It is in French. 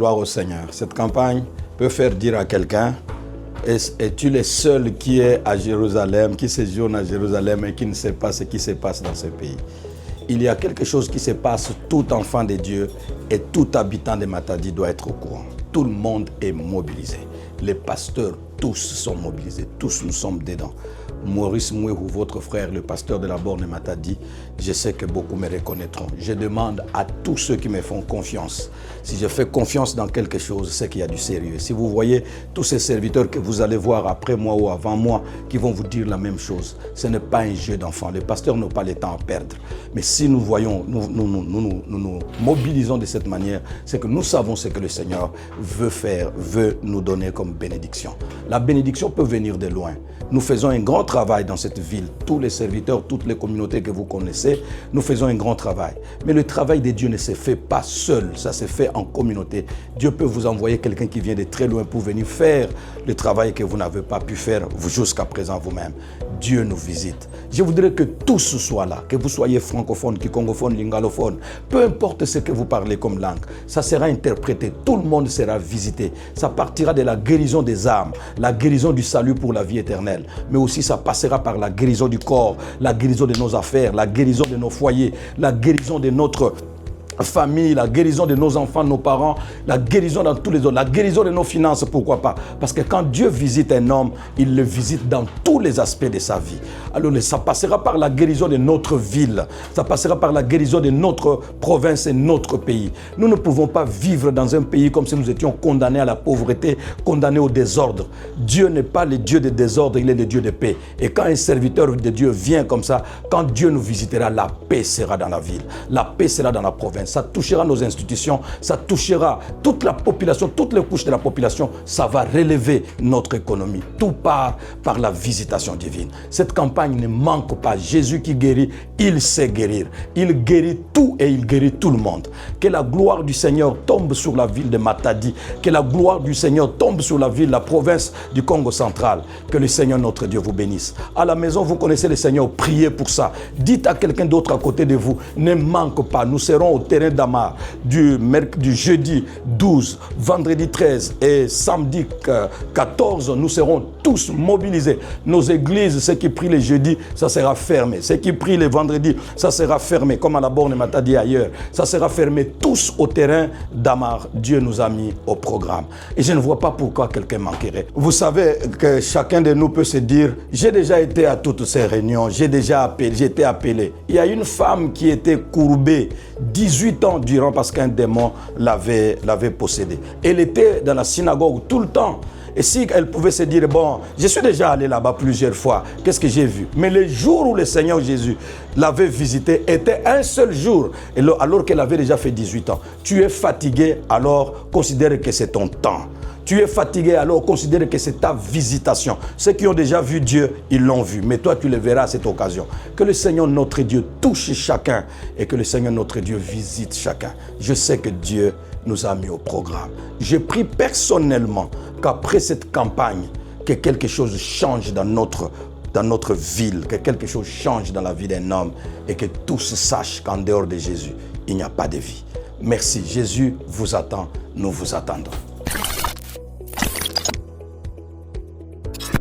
Gloire au Seigneur. Cette campagne peut faire dire à quelqu'un, es-tu le seul qui est à Jérusalem, qui séjourne à Jérusalem et qui ne sait pas ce qui se passe dans ce pays? Il y a quelque chose qui se passe, tout enfant de Dieu et tout habitant de Matadi doit être au courant. Tout le monde est mobilisé. Les pasteurs, tous sont mobilisés. Tous nous sommes dedans. Maurice Mouehou, votre frère, le pasteur de la borne Matadi, je sais que beaucoup me reconnaîtront. Je demande à tous ceux qui me font confiance. Si je fais confiance dans quelque chose, c'est qu'il y a du sérieux. Si vous voyez tous ces serviteurs que vous allez voir après moi ou avant moi qui vont vous dire la même chose, ce n'est pas un jeu d'enfant. Les pasteurs n'ont pas le temps à perdre. Mais si nous voyons, nous mobilisons de cette manière, c'est que nous savons ce que le Seigneur veut faire, veut nous donner comme bénédiction. La bénédiction peut venir de loin. Nous faisons un grand travail dans cette ville. Tous les serviteurs, toutes les communautés que vous connaissez, nous faisons un grand travail. Mais le travail de Dieu ne se fait pas seul, ça se fait en communauté. Dieu peut vous envoyer quelqu'un qui vient de très loin pour venir faire le travail que vous n'avez pas pu faire jusqu'à présent vous-même. Dieu nous visite. Je voudrais que tous soient là, que vous soyez francophone, kikongophone, lingalophone, peu importe ce que vous parlez comme langue, ça sera interprété, tout le monde sera visité. Ça partira de la guérison des âmes, la guérison du salut pour la vie éternelle, mais aussi ça passera par la guérison du corps, la guérison de nos affaires, la guérison de nos foyers, la guérison de notre famille, la guérison de nos enfants, nos parents, la guérison dans tous les autres, la guérison de nos finances, pourquoi pas? Parce que quand Dieu visite un homme, il le visite dans tous les aspects de sa vie. Alors ça passera par la guérison de notre ville, ça passera par la guérison de notre province et notre pays. Nous ne pouvons pas vivre dans un pays comme si nous étions condamnés à la pauvreté, condamnés au désordre. Dieu n'est pas le Dieu de désordre, il est le Dieu de paix. Et quand un serviteur de Dieu vient comme ça, quand Dieu nous visitera, la paix sera dans la ville, la paix sera dans la province. Ça touchera nos institutions, ça touchera toute la population, toutes les couches de la population, ça va relever notre économie. Tout part par la visitation divine. Cette campagne ne manque pas. Jésus qui guérit, il sait guérir. Il guérit tout et il guérit tout le monde. Que la gloire du Seigneur tombe sur la ville de Matadi. Que la gloire du Seigneur tombe sur la ville, la province du Congo central. Que le Seigneur notre Dieu vous bénisse. À la maison, vous connaissez le Seigneur, priez pour ça. Dites à quelqu'un d'autre à côté de vous, ne manque pas. Nous serons au terrain d'Amar du jeudi 12, vendredi 13 et samedi 14, nous serons tous mobilisés. Nos églises, ceux qui prient les jeudis, ça sera fermé. Ceux qui prient les vendredis, ça sera fermé, comme à la borne Matadi ailleurs. Ça sera fermé tous au terrain d'Amar. Dieu nous a mis au programme. Et je ne vois pas pourquoi quelqu'un manquerait. Vous savez que chacun de nous peut se dire, j'ai déjà été à toutes ces réunions, j'ai été appelé. Il y a une femme qui était courbée 18 ans durant parce qu'un démon l'avait possédée. Elle était dans la synagogue tout le temps. Et si elle pouvait se dire, bon, je suis déjà allé là-bas plusieurs fois, qu'est-ce que j'ai vu? Mais le jour où le Seigneur Jésus l'avait visité était un seul jour, alors qu'elle avait déjà fait 18 ans. Tu es fatigué, alors considère que c'est ton temps. Tu es fatigué, alors considère que c'est ta visitation. Ceux qui ont déjà vu Dieu, ils l'ont vu. Mais toi, tu le verras à cette occasion. Que le Seigneur notre Dieu touche chacun et que le Seigneur notre Dieu visite chacun. Je sais que Dieu nous a mis au programme. Je prie personnellement qu'après cette campagne, que quelque chose change dans notre ville, que quelque chose change dans la vie d'un homme et que tous sachent qu'en dehors de Jésus, il n'y a pas de vie. Merci. Jésus vous attend, nous vous attendons.